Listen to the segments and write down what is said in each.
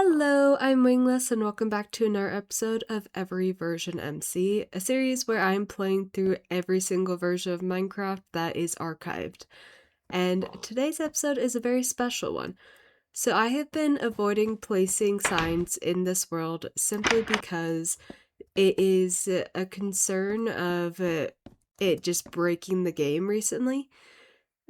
Hello, I'm Winglyss and welcome back to another episode of Every Version MC, a series where I'm playing through every single version of Minecraft that is archived. And today's episode is a very special one. So I have been avoiding placing signs in this world simply because it is a concern of it just breaking the game recently.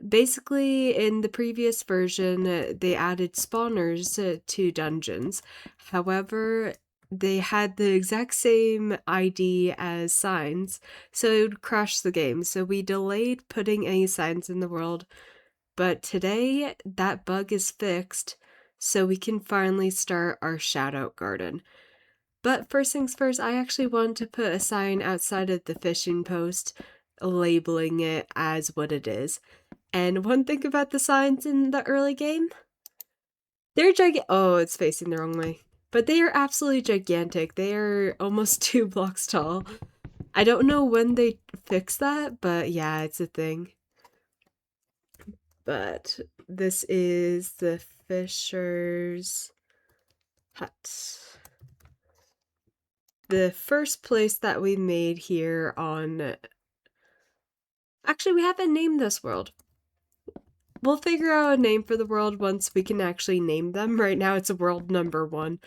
Basically, in the previous version, they added spawners to dungeons. However, they had the exact same ID as signs, so it would crash the game. So we delayed putting any signs in the world, but today that bug is fixed, so we can finally start our Shoutout garden. But first things first, I actually want to put a sign outside of the fishing post labeling it as what it is. And one thing about the signs in the early game, they're oh, it's facing the wrong way. But they are absolutely gigantic. They are almost 2 blocks tall. I don't know when they fix that, but yeah, it's a thing. But this is the Fisher's hut. The first place that we made here on... Actually, we haven't named this world. We'll figure out a name for the world once we can actually name them. Right now it's world number 1.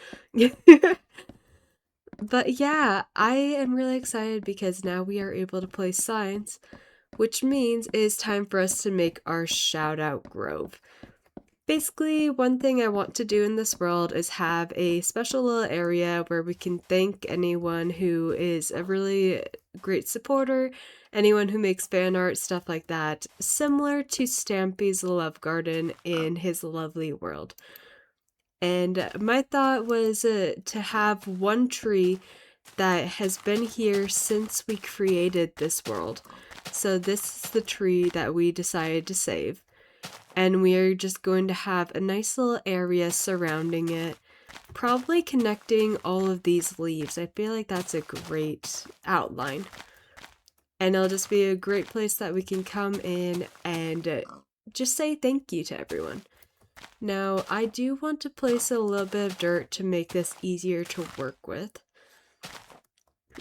But yeah, I am really excited because now we are able to place signs, which means it is time for us to make our Shoutout Grove. Basically, one thing I want to do in this world is have a special little area where we can thank anyone who is a really great supporter, anyone who makes fan art, stuff like that, similar to Stampys Love Garden in his lovely world. And my thought was to have one tree that has been here since we created this world. So this is the tree that we decided to save. And we are just going to have a nice little area surrounding it, probably connecting all of these leaves. I feel like that's a great outline. And it'll just be a great place that we can come in and just say thank you to everyone. Now, I do want to place a little bit of dirt to make this easier to work with.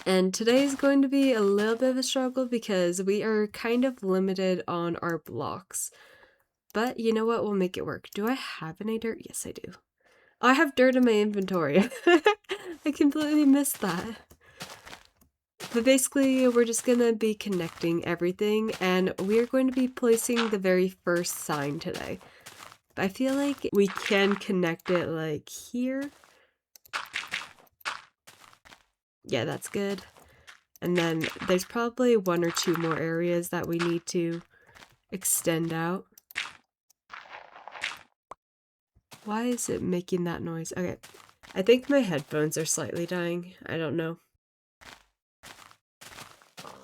And today is going to be a little bit of a struggle because we are kind of limited on our blocks. But you know what? We'll make it work. Do I have any dirt? Yes, I do. I have dirt in my inventory. I completely missed that. But basically, we're just going to be connecting everything, and we are going to be placing the very first sign today. I feel like we can connect it like here. Yeah, that's good. And then there's probably 1 or 2 more areas that we need to extend out. Why is it making that noise? Okay, I think my headphones are slightly dying. I don't know.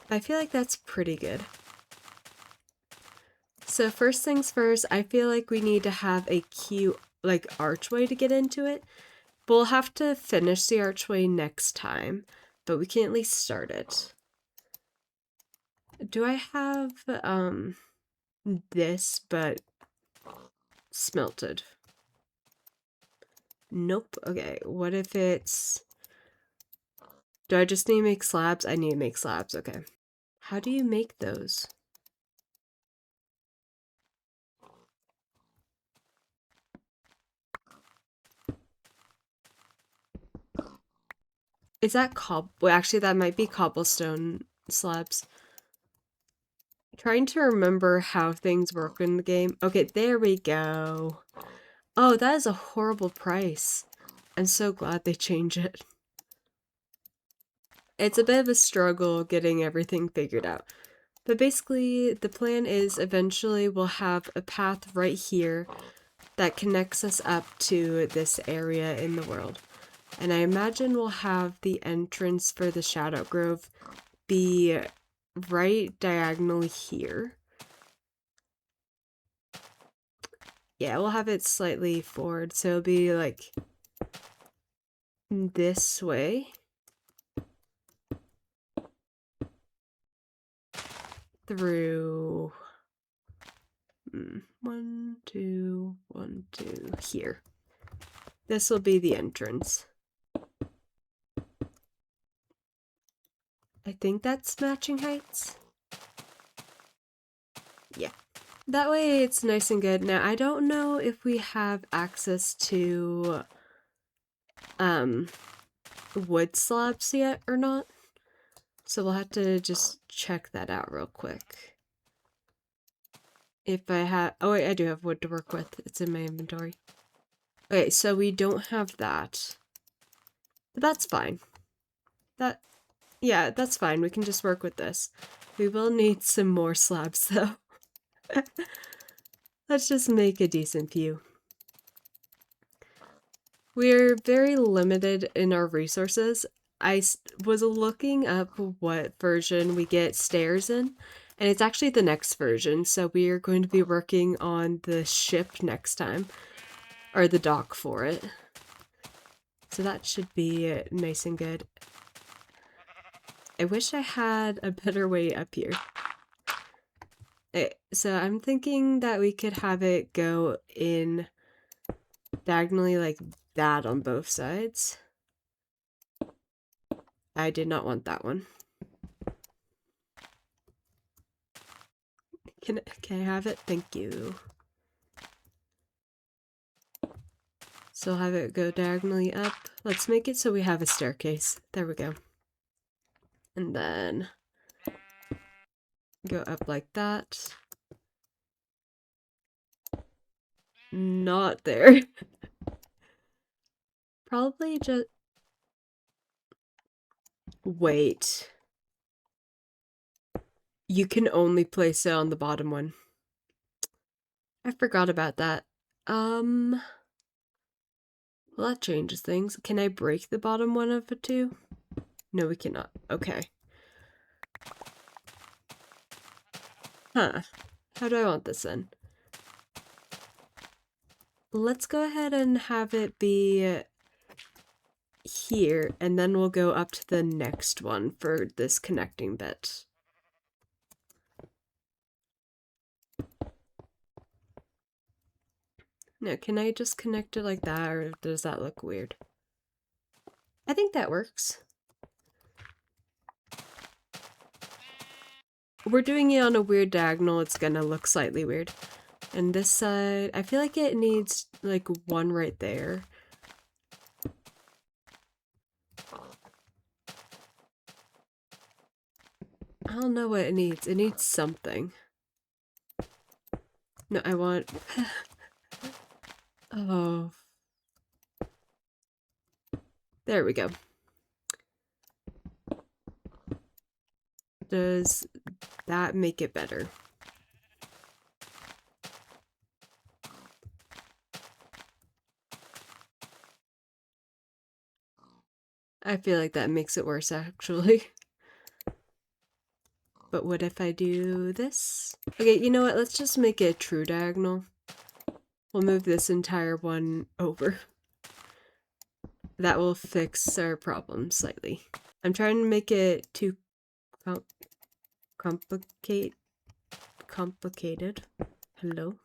I feel like that's pretty good. So first things first, I feel like we need to have a cute, like, archway to get into it. We'll have to finish the archway next time, but we can at least start it. Do I have, this, but smelted? Nope. Okay, what if it's... Do I just need to make slabs? I need to make slabs, okay. How do you make those? Is that well, actually, that might be cobblestone slabs. Trying to remember how things work in the game. Okay, there we go. Oh, that is a horrible price. I'm so glad they changed it. It's a bit of a struggle getting everything figured out. But basically, the plan is eventually we'll have a path right here that connects us up to this area in the world. And I imagine we'll have the entrance for the Shoutout Grove be right diagonally here. Yeah, we'll have it slightly forward, so it'll be like this way. Through 1, 2, 1, 2 here. This will be the entrance. I think that's matching heights. Yeah. That way it's nice and good. Now, I don't know if we have access to wood slabs yet or not. So we'll have to just check that out real quick. If I have, oh wait, I do have wood to work with. It's in my inventory. Okay, so we don't have that. But that's fine. Yeah, that's fine. We can just work with this. We will need some more slabs though. Let's just make a decent few. We're very limited in our resources. I was looking up what version we get stairs in, and it's actually the next version, so we are going to be working on the ship next time, or the dock for it. So that should be nice and good. I wish I had a better way up here. So I'm thinking that we could have it go in diagonally like that on both sides. I did not want that one. Can I have it? Thank you. So I'll have it go diagonally up. Let's make it so we have a staircase. There we go. And then go up like that. Not there. Probably just... Wait. You can only place it on the bottom one. I forgot about that. Well, that changes things. Can I break the bottom one of it too? No, we cannot. Okay. Huh. How do I want this then? Let's go ahead and have it be here, and then we'll go up to the next one for this connecting bit. Now, can I just connect it like that, or does that look weird? I think that works. We're doing it on a weird diagonal, it's gonna look slightly weird. And this side, I feel like it needs like one right there. I don't know what it needs. It needs something. No, I want... Oh. There we go. Does that make it better? I feel like that makes it worse, actually. But what if I do this? Okay, you know what? Let's just make it a true diagonal. We'll move this entire one over. That will fix our problem slightly. I'm trying to make it too complicated. Hello?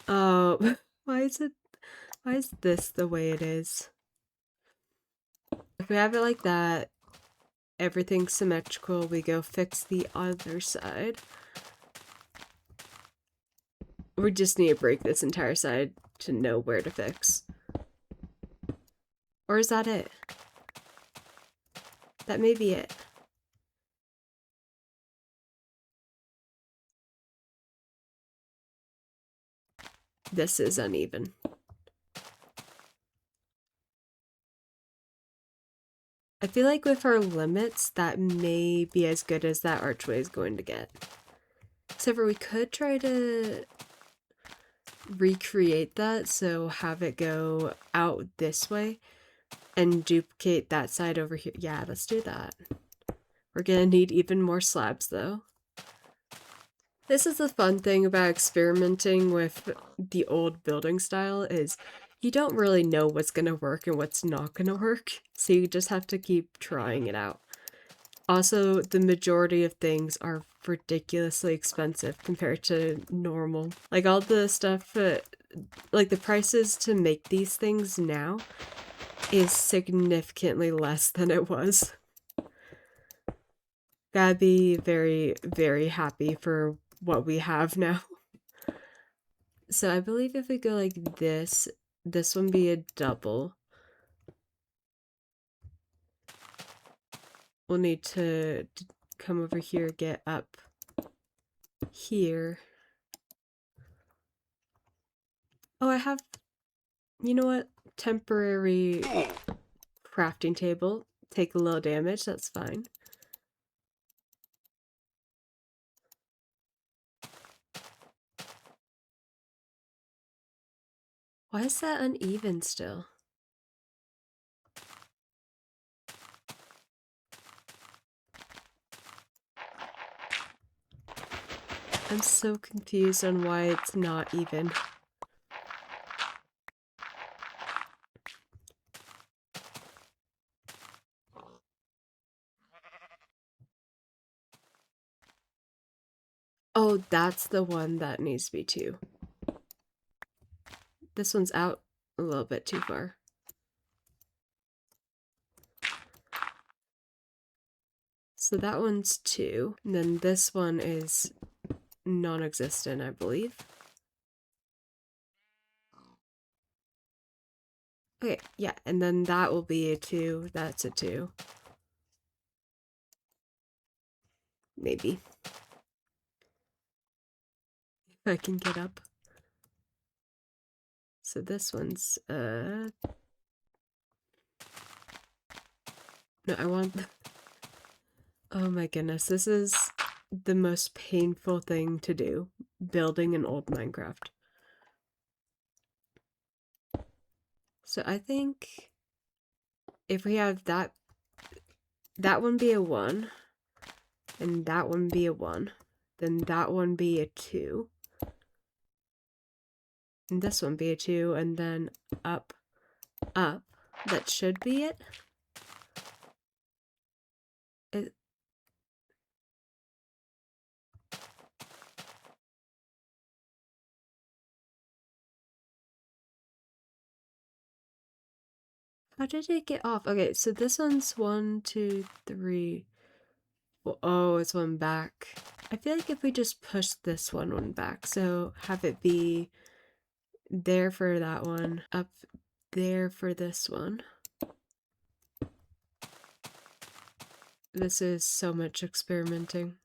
Oh, why is this the way it is? If we have it like that, everything's symmetrical, we go fix the other side. We just need to break this entire side to know where to fix. Or is that it? That may be it. This is uneven. I feel like with our limits, that may be as good as that archway is going to get. Except for we could try to recreate that, so have it go out this way and duplicate that side over here. Yeah, let's do that. We're gonna need even more slabs though. This is the fun thing about experimenting with the old building style is you don't really know what's gonna work and what's not gonna work, so you just have to keep trying it out. Also, the majority of things are ridiculously expensive compared to normal. Like all the stuff like the prices to make these things now is significantly less than it was. Gotta be very, very happy for what we have now. So I believe if we go like this one be a double. We'll need to come over here, get up here. Oh, I have, you know what? Temporary crafting table. Take a little damage, that's fine. Why is that uneven still? I'm so confused on why it's not even. Oh, that's the one that needs to be 2. This one's out a little bit too far. So that one's 2, and then this one is non-existent, I believe. Okay, yeah, and then that will be a 2. That's a 2. Maybe. If I can get up. So this one's, no, I want... Oh my goodness, this is the most painful thing to do, building an old Minecraft. So I think if we have that one be a 1, and that one be a 1, then that one be a 2, and this one be a 2, and then up, that should be it. How did it get off? Okay, so this one's 1, 2, 3. Oh, it's one back. I feel like if we just push this one back, so have it be there for that one, up there for this one. This is so much experimenting.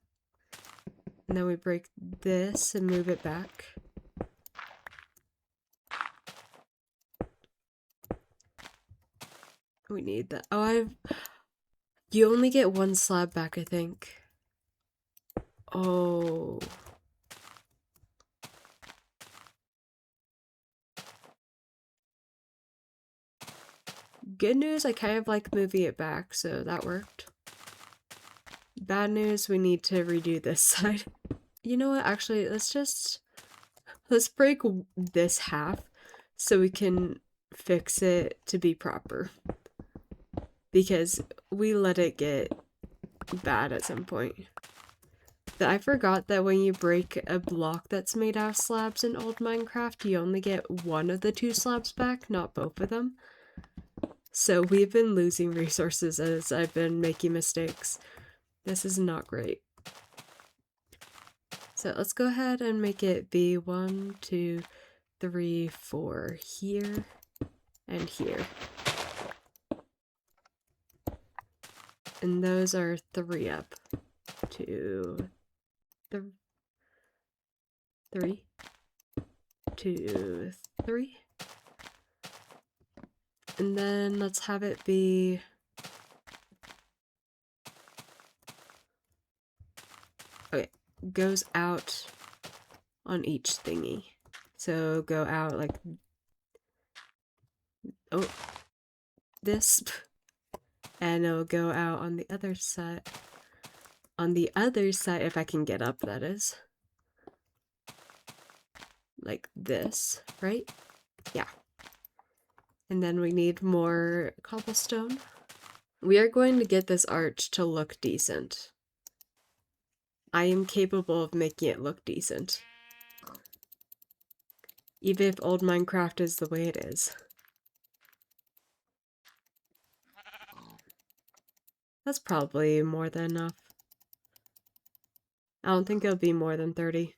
And then we break this and move it back. We need that. Oh, you only get 1 slab back, I think. Oh. Good news, I kind of like moving it back, so that worked. Bad news, we need to redo this side. You know what, actually, let's break this half so we can fix it to be proper. Because we let it get bad at some point. But I forgot that when you break a block that's made out of slabs in old Minecraft, you only get 1 of the 2 slabs back, not both of them. So we've been losing resources as I've been making mistakes. This is not great. So let's go ahead and make it be 1, 2, 3, 4 here and here. And those are 3 up. 2, 3, 2, 3. And then let's have it be... Okay, goes out on each thingy. So go out like... Oh, this. And it'll go out on the other side. On the other side, if I can get up, that is. Like this, right? Yeah. And then we need more cobblestone. We are going to get this arch to look decent. I am capable of making it look decent. even if old Minecraft is the way it is. That's probably more than enough. I don't think it'll be more than 30.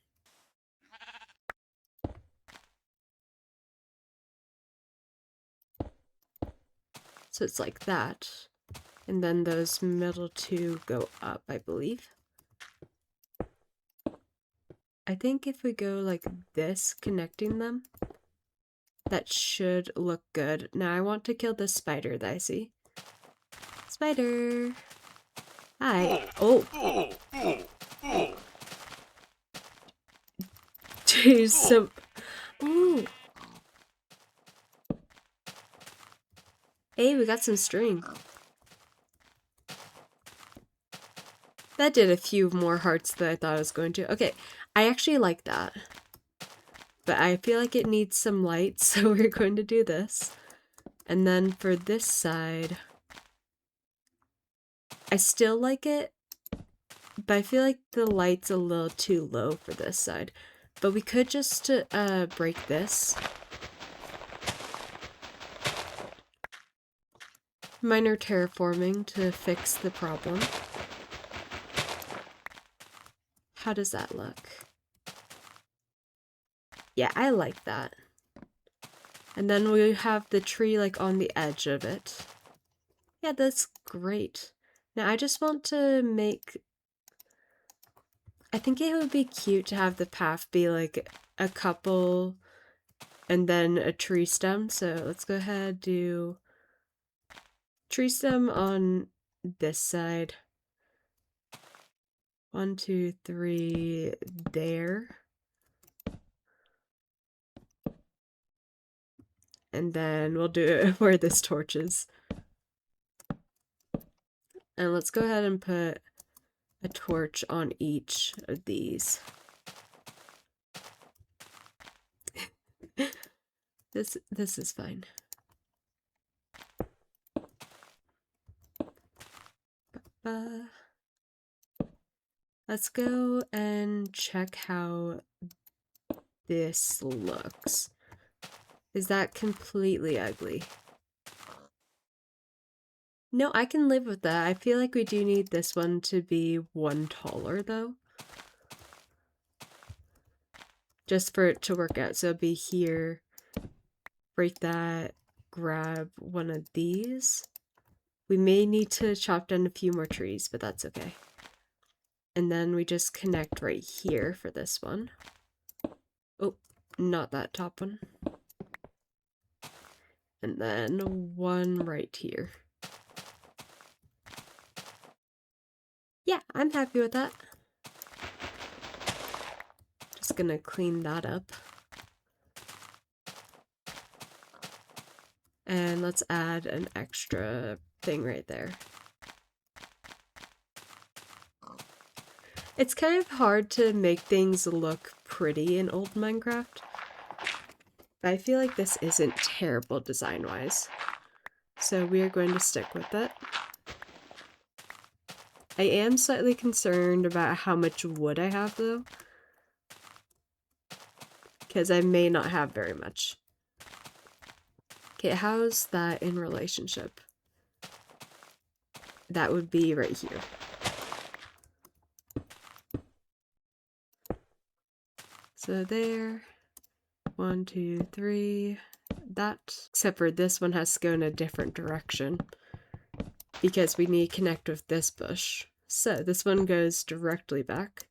So it's like that. And then those middle two go up, I believe. I think if we go like this, connecting them, that should look good. Now I want to kill this spider that I see. Spider! Hi. Oh! Jeez, so... Ooh! Hey, we got some string. That did a few more hearts than I thought it was going to. Okay, I actually like that. But I feel like it needs some light, so we're going to do this. And then for this side, I still like it, but I feel like the light's a little too low for this side. But we could just break this. Minor terraforming to fix the problem. How does that look? Yeah, I like that. And then we have the tree like on the edge of it. Yeah, that's great. Now I just want to make... I think it would be cute to have the path be like a couple and then a tree stem. So let's go ahead, do tree stem on this side. 1, 2, 3 there. And then we'll do it where this torch is. And let's go ahead and put a torch on each of these. This is fine. Let's go and check how this looks. Is that completely ugly? No, I can live with that. I feel like we do need this one to be one taller though. Just for it to work out. So it'll be here, break that, grab one of these. We may need to chop down a few more trees, but that's okay. And then we just connect right here for this one. Oh, not that top one. And then one right here. Yeah, I'm happy with that. Just gonna clean that up. And let's add an extra thing right there. It's kind of hard to make things look pretty in old Minecraft. But I feel like this isn't terrible design-wise. So we are going to stick with it. I am slightly concerned about how much wood I have though. Because I may not have very much. Okay, how's that in relationship? That would be right here. So there. 1, 2, 3. That. Except for this one has to go in a different direction. Because we need to connect with this bush. So this one goes directly back.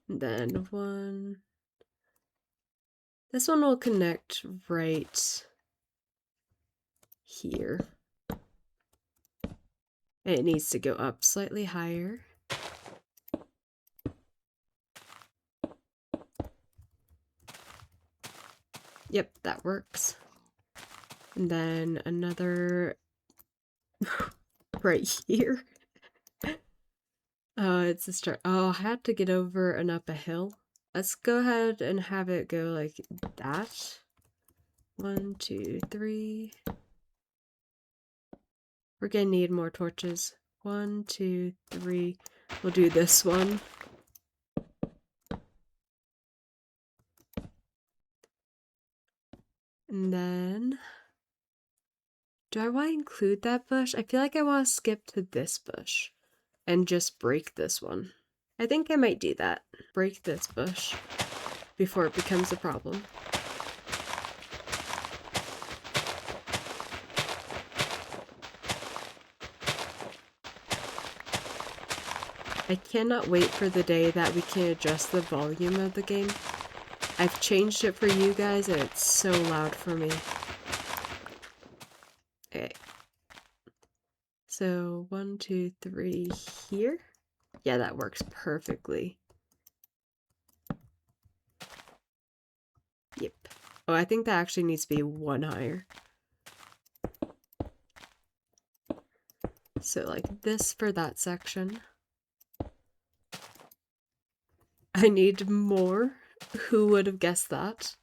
And then one. This one will connect right here. And it needs to go up slightly higher. Yep, that works. And then another right here. Oh, it's a start. Oh, I had to get over and up a hill. Let's go ahead and have it go like that. 1, 2, 3. We're gonna need more torches. 1, 2, 3. We'll do this one. And then, do I want to include that bush? I feel like I want to skip to this bush and just break this one. I think I might do that. Break this bush before it becomes a problem. I cannot wait for the day that we can adjust the volume of the game. I've changed it for you guys and it's so loud for me. Okay. So 1, 2, 3 here. Yeah, that works perfectly. Yep. Oh, I think that actually needs to be 1 higher. So like this for that section. I need more. Who would have guessed that?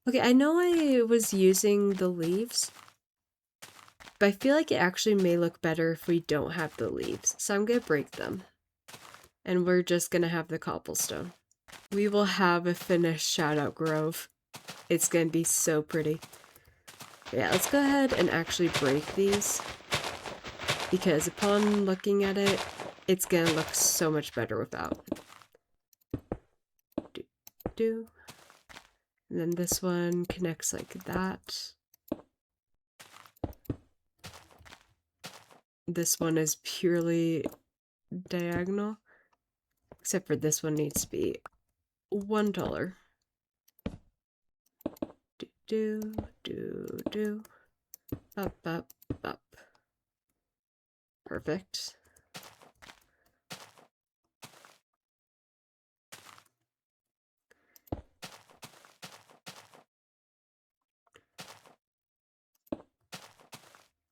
Okay, I know I was using the leaves, but I feel like it actually may look better if we don't have the leaves. So I'm gonna break them. And we're just gonna have the cobblestone. We will have a finished Shoutout Grove. It's gonna be so pretty. Yeah, let's go ahead and actually break these, because upon looking at it, it's gonna look so much better without. Do. And then this one connects like that. This one is purely diagonal, except for this one needs to be $1. Do. Up. Perfect.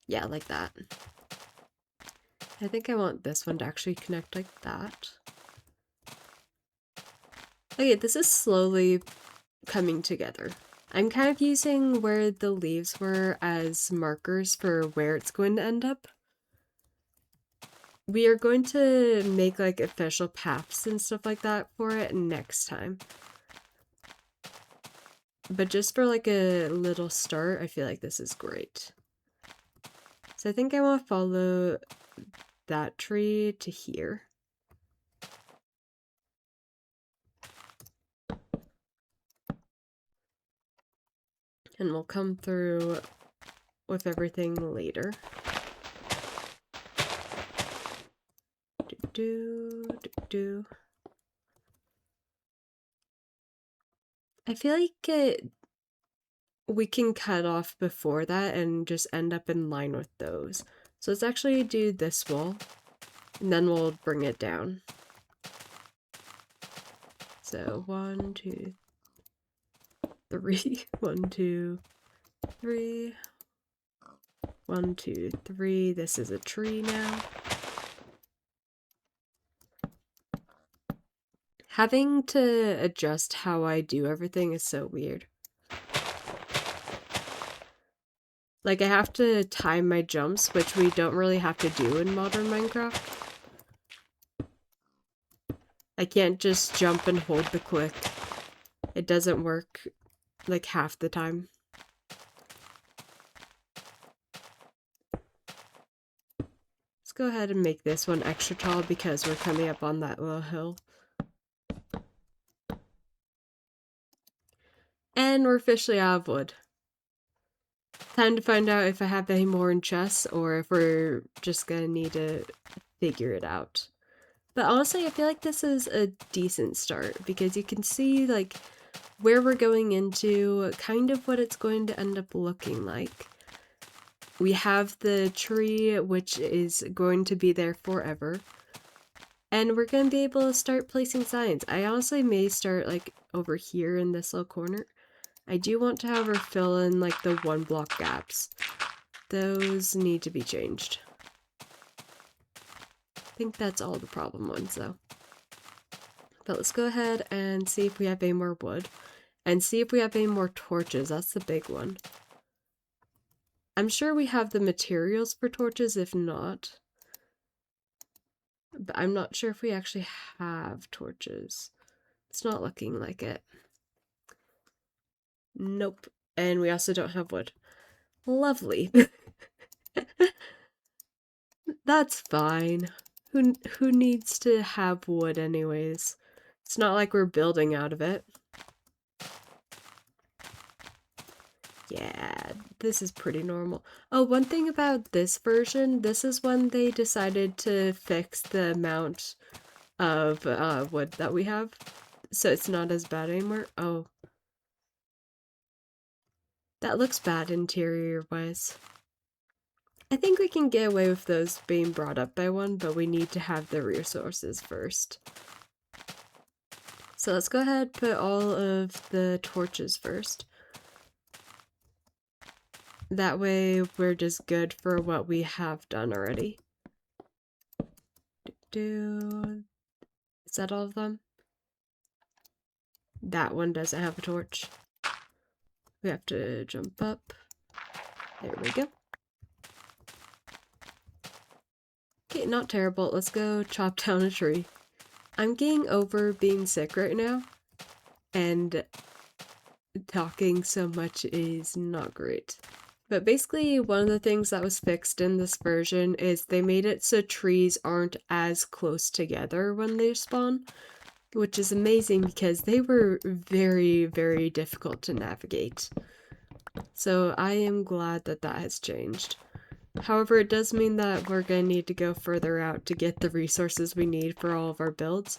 Yeah, like that. I think I want this one to actually connect like that. Okay, this is slowly coming together. I'm kind of using where the leaves were as markers for where it's going to end up. We are going to make like official paths and stuff like that for it next time. But just for like a little start, I feel like this is great. So I think I want to follow that tree to here. And we'll come through with everything later. Do. I feel like we can cut off before that and just end up in line with those. So let's actually do this wall, and then we'll bring it down. So 1, 2, 3. 1, 2, 3. 1, 2, 3. This is a tree now. Having to adjust how I do everything is so weird. Like, I have to time my jumps, which we don't really have to do in modern Minecraft. I can't just jump and hold the click. It doesn't work, like, half the time. Let's go ahead and make this one extra tall because we're coming up on that little hill. And we're officially out of wood. Time to find out if I have any more in chests or if we're just gonna need to figure it out. But honestly, I feel like this is a decent start because you can see like where we're going into, kind of what it's going to end up looking like. We have the tree, which is going to be there forever. And we're going to be able to start placing signs. I honestly may start like over here in this little corner. I do want to, however, fill in like the 1 block gaps. Those need to be changed. I think that's all the problem ones though. But let's go ahead and see if we have any more wood. And see if we have any more torches. That's the big one. I'm sure we have the materials for torches, if not. But I'm not sure if we actually have torches. It's not looking like it. Nope. And we also don't have wood. Lovely. That's fine. Who needs to have wood anyways? It's not like we're building out of it. Yeah, this is pretty normal. Oh, one thing about this version, this is when they decided to fix the amount of wood that we have. So it's not as bad anymore. Oh. That looks bad interior-wise. I think we can get away with those being brought up by one, but we need to have the resources first. So let's go ahead and put all of the torches first. That way we're just good for what we have done already. Is that all of them? That one doesn't have a torch. We have to jump up. There we go. Okay, not terrible. Let's go chop down a tree. I'm getting over being sick right now, and talking so much is not great. But basically, one of the things that was fixed in this version is they made it so trees aren't as close together when they spawn, which is amazing because they were very, very difficult to navigate. So I am glad that that has changed. However, it does mean that we're going to need to go further out to get the resources we need for all of our builds.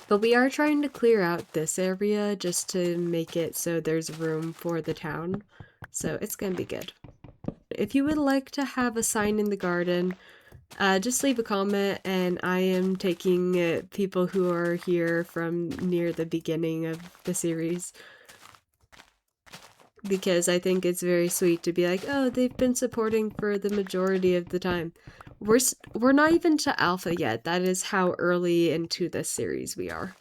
But we are trying to clear out this area just to make it so there's room for the town. So it's going to be good. If you would like to have a sign in the garden, just leave a comment, and I am taking people who are here from near the beginning of the series. Because I think it's very sweet to be like, oh, they've been supporting for the majority of the time. We're not even to alpha yet. That is how early into this series we are.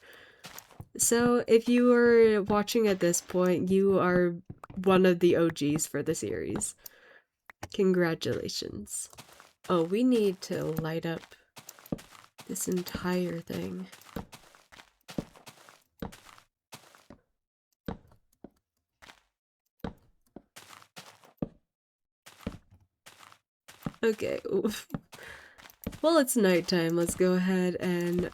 So if you are watching at this point, you are one of the OGs for the series. Congratulations. Oh, we need to light up this entire thing. Okay. Well, it's nighttime. Let's go ahead and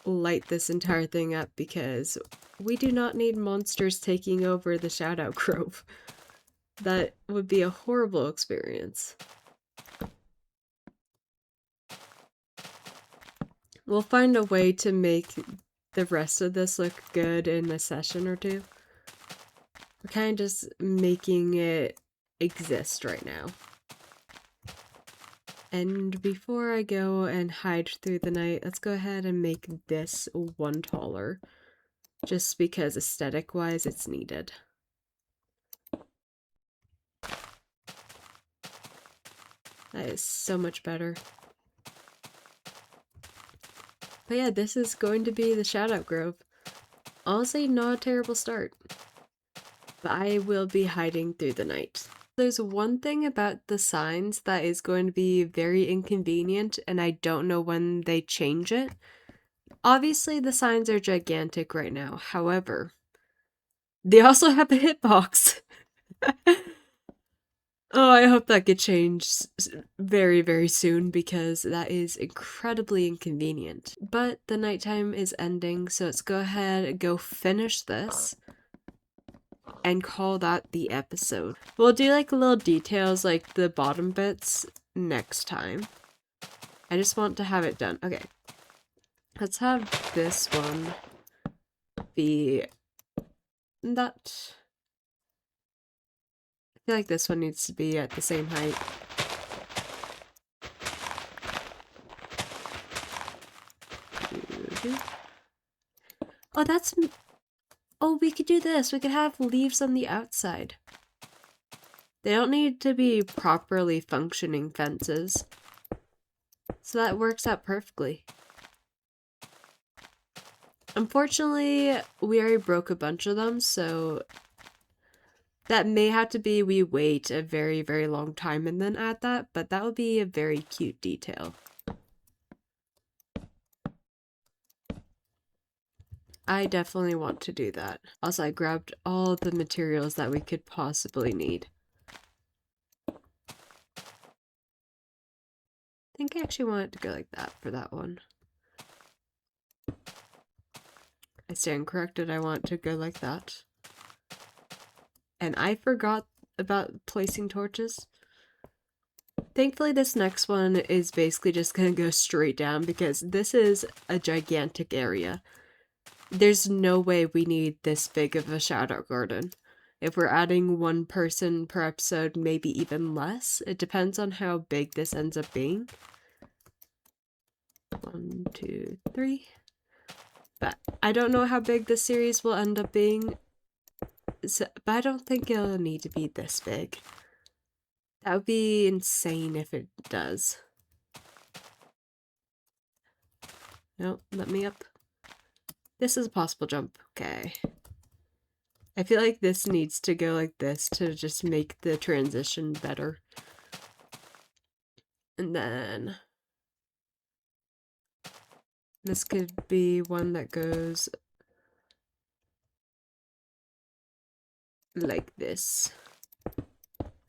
light this entire thing up because we do not need monsters taking over the Shoutout Grove. That would be a horrible experience. We'll find a way to make the rest of this look good in a session or two. We're kind of just making it exist right now. And before I go and hide through the night, let's go ahead and make this one taller. Just because aesthetic-wise it's needed. That is so much better. But yeah, this is going to be the Shoutout Grove. Honestly, not a terrible start. But I will be hiding through the night. There's one thing about the signs that is going to be very inconvenient, and I don't know when they change it. Obviously, the signs are gigantic right now. However, they also have a hitbox. Oh, I hope that gets changed very, very soon because that is incredibly inconvenient. But the nighttime is ending, so let's go ahead and go finish this and call that the episode. We'll do like little details like the bottom bits next time. I just want to have it done. Okay. Let's have this one be that. I feel like this one needs to be at the same height. Oh, that's... Oh, we could do this. We could have leaves on the outside. They don't need to be properly functioning fences. So that works out perfectly. Unfortunately, we already broke a bunch of them, so that may have to be we wait a very, very long time and then add that, but that would be a very cute detail. I definitely want to do that. Also, I grabbed all the materials that we could possibly need. I think I actually want it to go like that for that one. I stand corrected, I want it to go like that. And I forgot about placing torches. Thankfully, this next one is basically just gonna go straight down because this is a gigantic area. There's no way we need this big of a shoutout garden. If we're adding one person per episode, maybe even less. It depends on how big this ends up being. 1, 2, 3. But I don't know how big this series will end up being. So, but I don't think it'll need to be this big. That would be insane if it does. No, let me up. This is a possible jump. Okay. I feel like this needs to go like this to just make the transition better. And then this could be one that goes like this.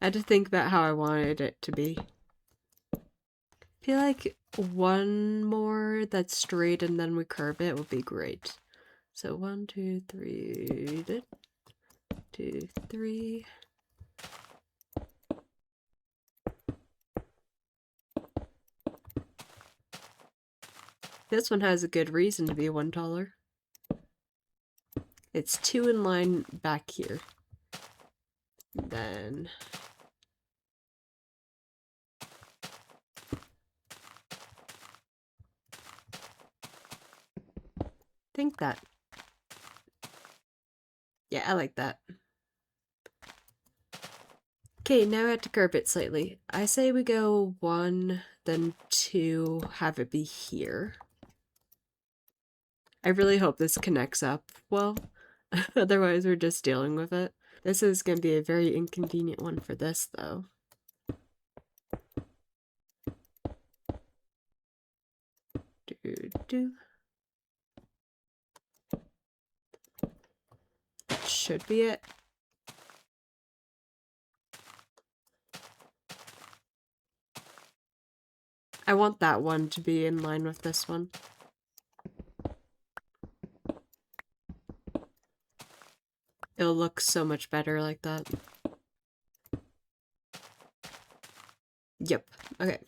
I had to think about how I wanted it to be. I feel like one more that's straight and then we curve it would be great. So 1, 2, 3, 2, 3. This one has a good reason to be one taller. It's 2 in line back here. Then think that. Yeah, I like that. Okay, now I have to curve it slightly. I say we go 1, then 2, have it be here. I really hope this connects up well. Otherwise, we're just dealing with it. This is going to be a very inconvenient one for this, though. Do. That should be it. I want that one to be in line with this one. It'll look so much better like that. Yep. Okay.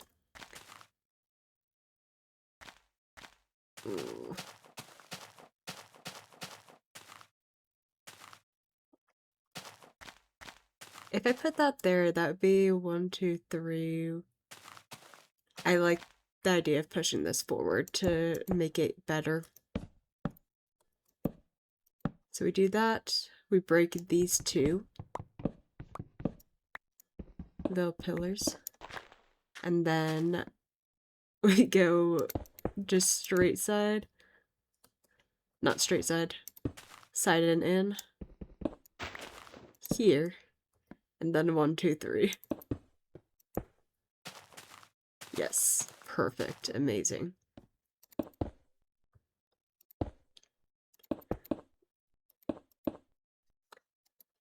Ooh. If I put that there, that would be 1, 2, 3. I like the idea of pushing this forward to make it better. So we do that. We break these 2 little pillars. And then we go just straight side. Not straight side. Side and in. Here. And then 1, 2, 3. Yes. Perfect. Amazing.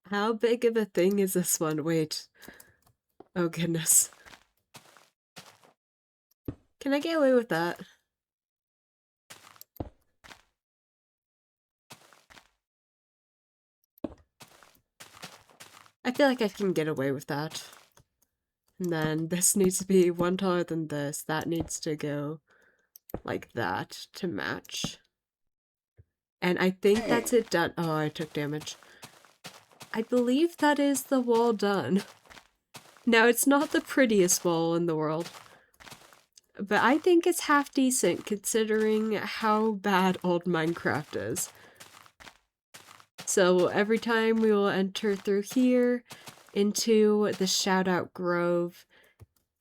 How big of a thing is this one? Wait. Oh goodness. Can I get away with that? I feel like I can get away with that. And then this needs to be 1 taller than this. That needs to go like that to match. And I think that's it done. Oh, I took damage. I believe that is the wall done. Now, it's not the prettiest wall in the world, but I think it's half decent considering how bad old Minecraft is. So every time we will enter through here into the Shoutout Grove,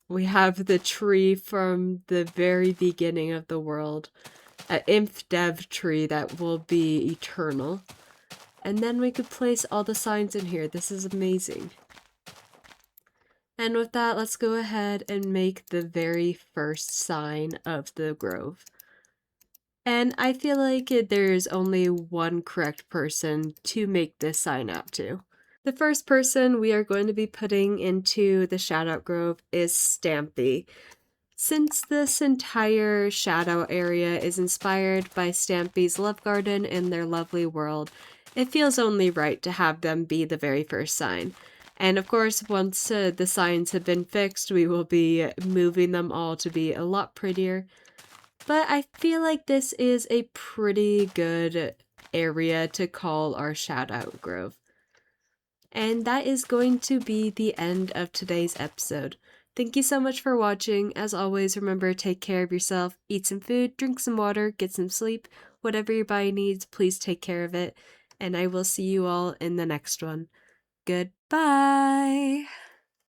we have the tree from the very beginning of the world, an InfDev tree that will be eternal. And then we could place all the signs in here. This is amazing. And with that, let's go ahead and make the very first sign of the grove. And I feel like there's only one correct person to make this sign out to. The first person we are going to be putting into the Shoutout Grove is Stampy. Since this entire Shoutout area is inspired by Stampys Love Garden and their lovely world, it feels only right to have them be the very first sign. And of course, once the signs have been fixed, we will be moving them all to be a lot prettier. But I feel like this is a pretty good area to call our Shoutout Grove. And that is going to be the end of today's episode. Thank you so much for watching. As always, remember, take care of yourself, eat some food, drink some water, get some sleep. Whatever your body needs, please take care of it. And I will see you all in the next one. Goodbye!